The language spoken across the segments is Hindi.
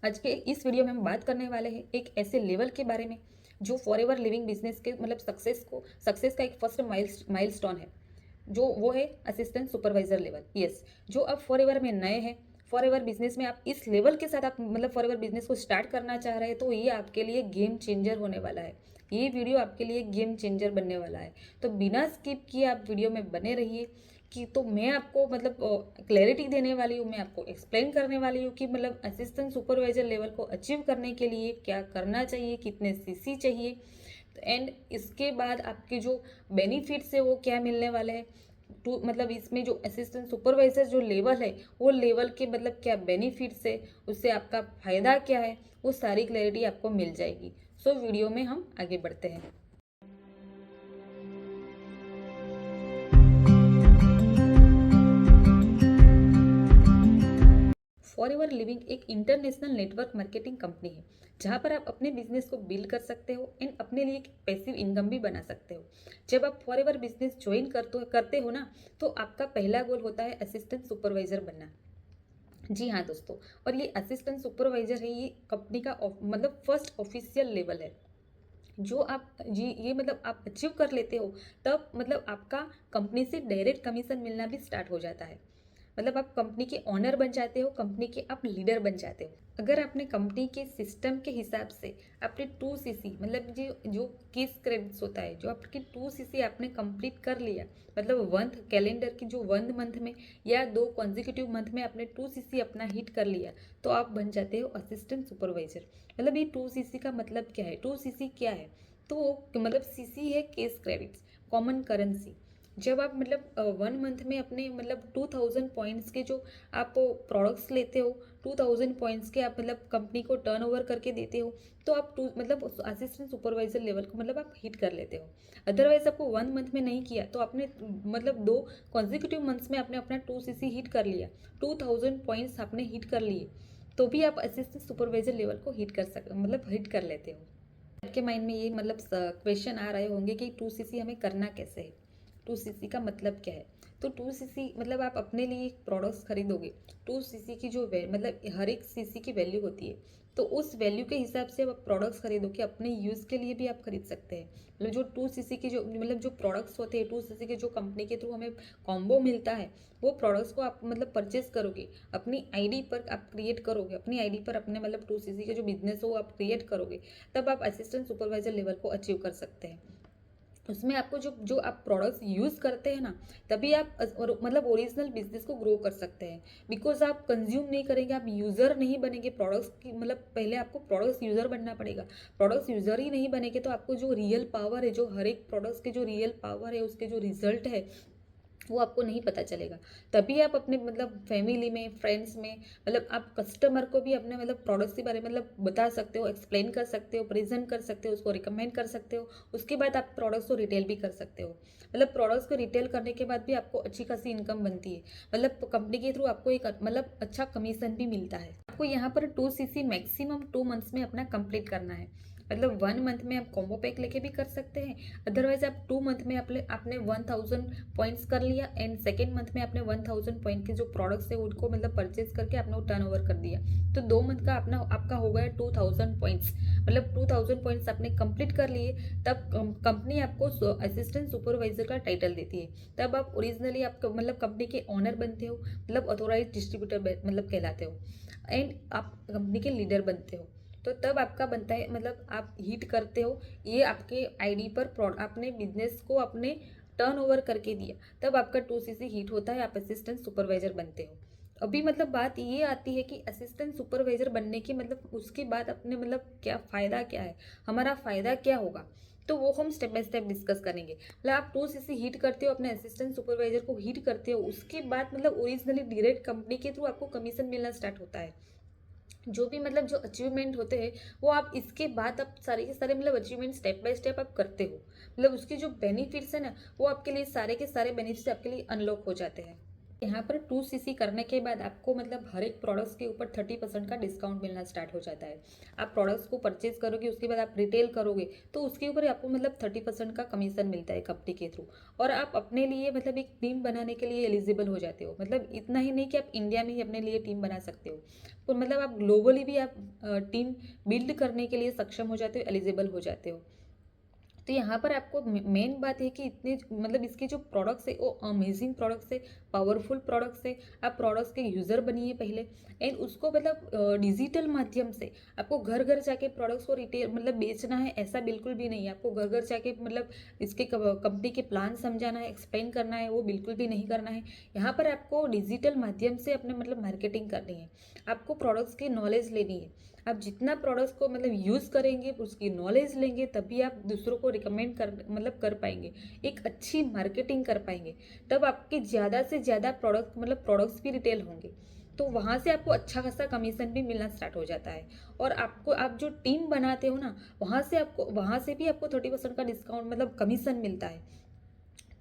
आज के इस वीडियो में हम बात करने वाले हैं एक ऐसे लेवल के बारे में जो फॉरएवर लिविंग बिजनेस के सक्सेस का एक फर्स्ट माइलस्टोन है। जो वो है असिस्टेंट सुपरवाइजर लेवल। यस, जो अब फॉरएवर में नए हैं, फॉरएवर बिजनेस में आप इस लेवल के साथ आप फॉरएवर बिजनेस को स्टार्ट करना चाह रहे हैं तो ये आपके लिए गेम चेंजर होने वाला है। ये वीडियो आपके लिए गेम चेंजर बनने वाला है, तो बिना स्किप किए आप वीडियो में बने रहिए। कि तो मैं आपको क्लैरिटी देने वाली हूँ, मैं आपको एक्सप्लेन करने वाली हूँ कि असिस्टेंट सुपरवाइजर लेवल को अचीव करने के लिए क्या करना चाहिए, कितने सीसी चाहिए, एंड इसके बाद आपके जो बेनिफिट्स है वो क्या मिलने वाले हैं। टू इसमें जो असिस्टेंट सुपरवाइजर जो लेवल है वो लेवल के क्या बेनिफिट्स है, उससे आपका फ़ायदा क्या है, वो सारी क्लैरिटी आपको मिल जाएगी। सो वीडियो में हम आगे बढ़ते हैं। फॉरएवर लिविंग एक इंटरनेशनल नेटवर्क मार्केटिंग कंपनी है जहां पर आप अपने बिजनेस को बिल्ड कर सकते हो एंड अपने लिए एक पैसिव इनकम भी बना सकते हो। जब आप फॉरएवर बिजनेस ज्वाइन करते हो ना, तो आपका पहला गोल होता है असिस्टेंट सुपरवाइजर बनना। जी हाँ दोस्तों, और ये असिस्टेंट सुपरवाइजर है, ये कंपनी का फर्स्ट ऑफिशियल लेवल है। जो आप जी ये आप अचीव कर लेते हो, तब आपका कंपनी से डायरेक्ट कमीशन मिलना भी स्टार्ट हो जाता है। आप कंपनी के ओनर बन जाते हो, कंपनी के आप लीडर बन जाते हो। अगर आपने कंपनी के सिस्टम के हिसाब से आपने 2 सीसी जो जो केस क्रेडिट्स होता है, जो आपकी 2 सीसी आपने कंप्लीट कर लिया, वन कैलेंडर की जो 1 मंथ में या 2 कॉन्जिक्यूटिव मंथ में आपने 2 सीसी अपना हिट कर लिया, तो आप बन जाते हो असिस्टेंट सुपरवाइजर। ये 2 सीसी का मतलब क्या है, 2 सीसी क्या है, तो सीसी है केस क्रेडिट्स, कॉमन करेंसी। जब आप 1 मंथ में अपने 2000 पॉइंट्स के जो आप प्रोडक्ट्स लेते हो, 2000 पॉइंट्स के आप कंपनी को टर्नओवर करके देते हो, तो आप टू असिस्टेंट सुपरवाइजर लेवल को आप हिट कर लेते हो। अदरवाइज आपको 1 मंथ में नहीं किया तो आपने 2 कॉन्जिक्यूटिव मंथ्स में आपने अपना 2 सीसी हिट कर लिया, 2000 पॉइंट्स आपने हिट कर लिए, तो भी आप असिस्टेंट सुपरवाइजर लेवल को हिट कर हिट कर लेते हो। आपके माइंड में ये क्वेश्चन आ रहे होंगे कि 2 सीसी हमें करना कैसे है, 2 सीसी का मतलब क्या है। तो 2 सीसी आप अपने लिए एक प्रोडक्ट्स खरीदोगे, 2 सीसी की जो हर एक सीसी की वैल्यू होती है, तो उस वैल्यू के हिसाब से आप प्रोडक्ट्स खरीदोगे, अपने यूज़ के लिए भी आप खरीद सकते हैं। जो 2 सीसी की जो प्रोडक्ट्स होते हैं, 2 सीसी के जो कंपनी के थ्रू हमें कॉम्बो मिलता है, वो प्रोडक्ट्स को आप परचेज करोगे, अपनी आईडी पर आप क्रिएट करोगे, अपनी आईडी पर अपने 2 सीसी का जो बिजनेस हो वो आप क्रिएट करोगे, तब आप असिस्टेंट सुपरवाइजर लेवल को अचीव कर सकते हैं। उसमें आपको जो जो आप प्रोडक्ट्स यूज़ करते हैं ना, तभी आप ओरिजिनल बिजनेस को ग्रो कर सकते हैं। बिकॉज आप कंज्यूम नहीं करेंगे, आप यूज़र नहीं बनेंगे प्रोडक्ट्स की, पहले आपको प्रोडक्ट्स यूज़र बनना पड़ेगा। प्रोडक्ट्स यूज़र ही नहीं बनेंगे तो आपको जो रियल पावर है, जो हर एक प्रोडक्ट्स के जो रियल पावर है, उसके जो रिजल्ट है, वो आपको नहीं पता चलेगा। तभी आप अपने फैमिली में, फ्रेंड्स में, आप कस्टमर को भी अपने प्रोडक्ट्स के बारे में बता सकते हो, एक्सप्लेन कर सकते हो, प्रेजेंट कर सकते हो, उसको रिकमेंड कर सकते हो। उसके बाद आप प्रोडक्ट्स को रिटेल भी कर सकते हो। प्रोडक्ट्स को रिटेल करने के बाद भी आपको अच्छी खासी इनकम बनती है। कंपनी के थ्रू आपको एक अच्छा कमीशन भी मिलता है। आपको यहाँ पर 2 सीसी मैक्सिमम 2 मंथ्स में अपना कंप्लीट करना है। 1 मंथ में आप कॉम्बो पैक लेके भी कर सकते हैं, अदरवाइज आप 2 मंथ में आपने 1000 पॉइंट्स कर लिया, एंड सेकेंड मंथ में आपने 1000 पॉइंट के जो प्रोडक्ट्स है उनको परचेज करके आपने टर्न ओवर कर दिया, तो 2 मंथ का आपका हो गया 2000 पॉइंट्स। 2000 पॉइंट्स आपने कंप्लीट कर लिए, तब कंपनी आपको असिस्टेंट सुपरवाइजर का टाइटल देती है। तब आप ओरिजिनली आप कंपनी के ऑनर बनते हो, ऑथोराइज डिस्ट्रीब्यूटर कहलाते हो, एंड आप कंपनी के लीडर बनते हो। तो तब आपका बनता है आप हिट करते हो, ये आपके आईडी पर आपने बिजनेस को अपने टर्न ओवर करके दिया, तब आपका 2 सीसी हिट होता है, आप असिस्टेंट सुपरवाइजर बनते हो। अभी बात ये आती है कि असिस्टेंट सुपरवाइजर बनने की उसके बाद अपने क्या फ़ायदा क्या है, हमारा फ़ायदा क्या होगा, तो वो हम स्टेप बाय स्टेप डिस्कस करेंगे। आप 2 सीसी हिट करते हो, अपने असिस्टेंट सुपरवाइजर को हिट करते हो, उसके बाद ओरिजिनली डायरेक्ट कंपनी के थ्रू आपको कमीशन मिलना स्टार्ट होता है। जो भी जो अचीवमेंट होते हैं, वो आप इसके बाद आप सारे के सारे अचीवमेंट स्टेप बाय स्टेप आप करते हो, उसके जो बेनिफिट्स है ना, वो आपके लिए सारे के सारे बेनिफिट्स आपके लिए अनलॉक हो जाते हैं। यहाँ पर 2cc करने के बाद आपको मतलब हर एक प्रोडक्ट्स के ऊपर 30% का डिस्काउंट मिलना स्टार्ट हो जाता है। आप प्रोडक्ट्स को परचेज करोगे, उसके बाद आप रिटेल करोगे तो उसके ऊपर आपको मतलब 30% का कमीशन मिलता है कंपनी के थ्रू। और आप अपने लिए मतलब एक टीम बनाने के लिए एलिजिबल हो जाते हो। मतलब इतना ही नहीं कि आप इंडिया में ही अपने लिए टीम बना सकते हो, तो मतलब आप ग्लोबली भी आप टीम बिल्ड करने के लिए सक्षम हो जाते हो, एलिजिबल हो जाते हो। तो यहाँ पर आपको मेन बात है कि इतने मतलब इसके जो प्रोडक्ट्स है वो अमेजिंग प्रोडक्ट्स है, पावरफुल प्रोडक्ट्स है। आप प्रोडक्ट्स के यूज़र बनिए पहले, एंड उसको मतलब डिजिटल माध्यम से आपको घर घर जाके प्रोडक्ट्स को रिटेल मतलब बेचना है, ऐसा बिल्कुल भी नहीं है। आपको घर घर जाके मतलब इसके कंपनी के प्लान समझाना है, एक्सप्लेन करना है, वो बिल्कुल भी नहीं करना है। यहाँ पर आपको डिजिटल माध्यम से अपने मतलब मार्केटिंग करनी है, आपको प्रोडक्ट्स की नॉलेज लेनी है। आप जितना प्रोडक्ट्स को मतलब यूज़ करेंगे, उसकी नॉलेज लेंगे, तभी आप दूसरों को रिकमेंड कर पाएंगे, एक अच्छी मार्केटिंग कर पाएंगे। तब आपके ज़्यादा से ज़्यादा प्रोडक्ट्स भी रिटेल होंगे, तो वहाँ से आपको अच्छा खासा कमीशन भी मिलना स्टार्ट हो जाता है। और आपको आप जो टीम बनाते हो ना, वहाँ से भी आपको 30% का डिस्काउंट मतलब कमीशन मिलता है।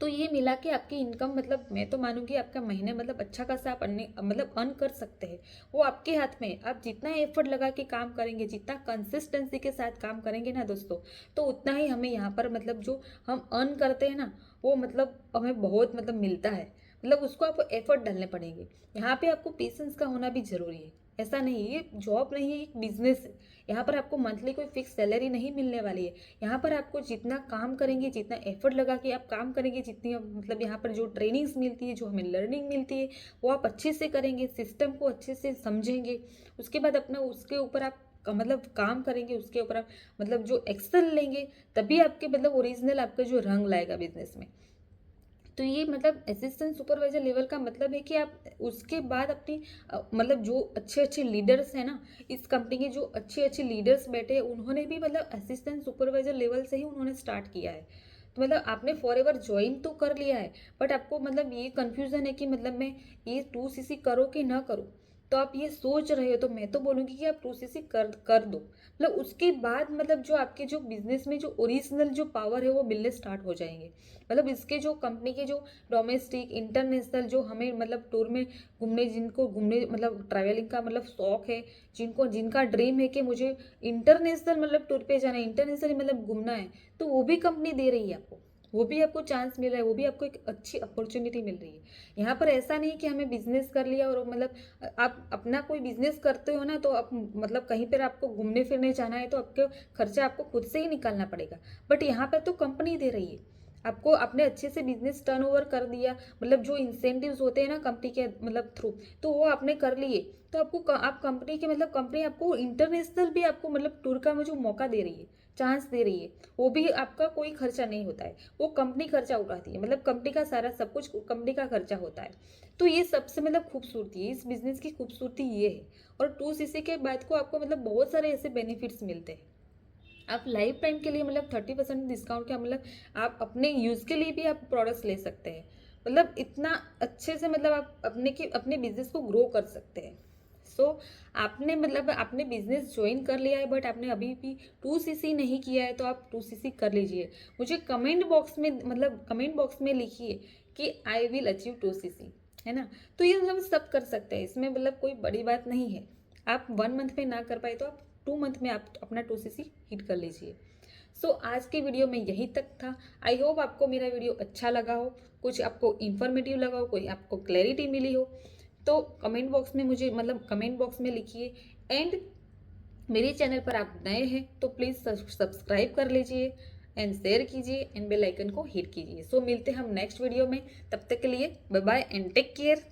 तो ये मिला के आपकी इनकम मतलब मैं तो मानूंगी आपका महीने मतलब अच्छा खासा आप अर्न कर सकते हैं। वो आपके हाथ में है। आप जितना एफर्ट लगा के काम करेंगे, जितना कंसिस्टेंसी के साथ काम करेंगे ना दोस्तों, तो उतना ही हमें यहाँ पर मतलब जो हम अर्न करते हैं ना, वो मतलब हमें बहुत मतलब मिलता है। मतलब उसको आपको एफर्ट डालने पड़ेंगे। यहाँ पे आपको पेशेंस का होना भी जरूरी है। ऐसा नहीं है, ये जॉब नहीं है, एक बिजनेस है। यहाँ पर आपको मंथली कोई फिक्स सैलरी नहीं मिलने वाली है। यहाँ पर आपको जितना काम करेंगे, जितना एफर्ट लगा के आप काम करेंगे, जितनी मतलब यहाँ पर जो ट्रेनिंग्स मिलती है, जो हमें लर्निंग मिलती है, वो आप अच्छे से करेंगे, सिस्टम को अच्छे से समझेंगे। उसके बाद अपना उसके ऊपर आप मतलब काम करेंगे, उसके ऊपर आप मतलब जो एक्शन लेंगे, तभी आपके मतलब ओरिजिनल आपका जो रंग लाएगा बिजनेस में। तो ये मतलब असिस्टेंट सुपरवाइजर लेवल का मतलब है कि आप उसके बाद अपनी मतलब जो अच्छे अच्छे लीडर्स हैं ना, इस कंपनी के जो अच्छे अच्छे लीडर्स बैठे हैं, उन्होंने भी मतलब असिस्टेंट सुपरवाइजर लेवल से ही उन्होंने स्टार्ट किया है। तो मतलब आपने फॉर एवर ज्वाइन तो कर लिया है, बट आपको मतलब ये कन्फ्यूज़न है कि मतलब मैं ये 2cc करो कि ना करूँ। तो आप ये सोच रहे हो, तो मैं तो बोलूँगी कि आप 2cc कर दो। मतलब उसके बाद मतलब जो आपके जो बिजनेस में जो ओरिजिनल जो पावर है वो मिलने स्टार्ट हो जाएंगे। मतलब इसके जो कंपनी के जो डोमेस्टिक इंटरनेशनल जो हमें मतलब टूर में घूमने, जिनको घूमने मतलब ट्रैवलिंग का मतलब शौक है, जिनको जिनका ड्रीम है कि मुझे इंटरनेशनल मतलब टूर पे जाना है, इंटरनेशनल मतलब घूमना है, तो वो भी कंपनी दे रही है आपको। वो भी आपको चांस मिल रहा है, वो भी आपको एक अच्छी अपॉर्चुनिटी मिल रही है। यहाँ पर ऐसा नहीं कि हमें बिजनेस कर लिया और मतलब आप अपना कोई बिजनेस करते हो ना, तो आप मतलब कहीं पर आपको घूमने फिरने जाना है तो आपको खर्चा आपको खुद से ही निकालना पड़ेगा। बट यहाँ पर तो कंपनी दे रही है आपको। आपने अच्छे से बिजनेस टर्नओवर कर दिया, मतलब जो इंसेंटिव्स होते हैं ना कंपनी के मतलब थ्रू, तो वो आपने कर लिए, तो आपको आप कंपनी के मतलब कंपनी आपको इंटरनेशनल भी आपको मतलब टूर का जो मौका दे रही है, चांस दे रही है। वो भी आपका कोई खर्चा नहीं होता है, वो कंपनी खर्चा उठाती है। मतलब कंपनी का सारा सब कुछ कंपनी का खर्चा होता है। तो ये सबसे मतलब खूबसूरती है, इस बिजनेस की खूबसूरती ये है। और 2cc के बाद को आपको मतलब बहुत सारे ऐसे बेनिफिट्स मिलते हैं। आप लाइफ टाइम के लिए मतलब 30% डिस्काउंट का मतलब आप अपने यूज़ के लिए भी आप प्रोडक्ट्स ले सकते हैं। मतलब इतना अच्छे से मतलब आप अपने बिजनेस को ग्रो कर सकते हैं। सो आपने मतलब आपने बिजनेस ज्वाइन कर लिया है, बट आपने अभी भी 2cc नहीं किया है, तो आप 2cc कर लीजिए। मुझे कमेंट बॉक्स में लिखिए कि आई विल अचीव 2cc, है ना। तो ये मतलब सब कर सकते हैं, इसमें मतलब कोई बड़ी बात नहीं है। आप 1 मंथ में ना कर पाए तो आप 2 मंथ में आप अपना 2cc हिट कर लीजिए। सो आज के वीडियो में यही तक था। आई होप आपको मेरा वीडियो अच्छा लगा हो, कुछ आपको इन्फॉर्मेटिव लगा हो, कोई आपको क्लैरिटी मिली हो, तो कमेंट बॉक्स में लिखिए। एंड मेरे चैनल पर आप नए हैं तो प्लीज़ सब्सक्राइब कर लीजिए, एंड शेयर कीजिए, एंड बेल आइकन को हिट कीजिए। सो मिलते हैं हम नेक्स्ट वीडियो में। तब तक के लिए bye bye and take care.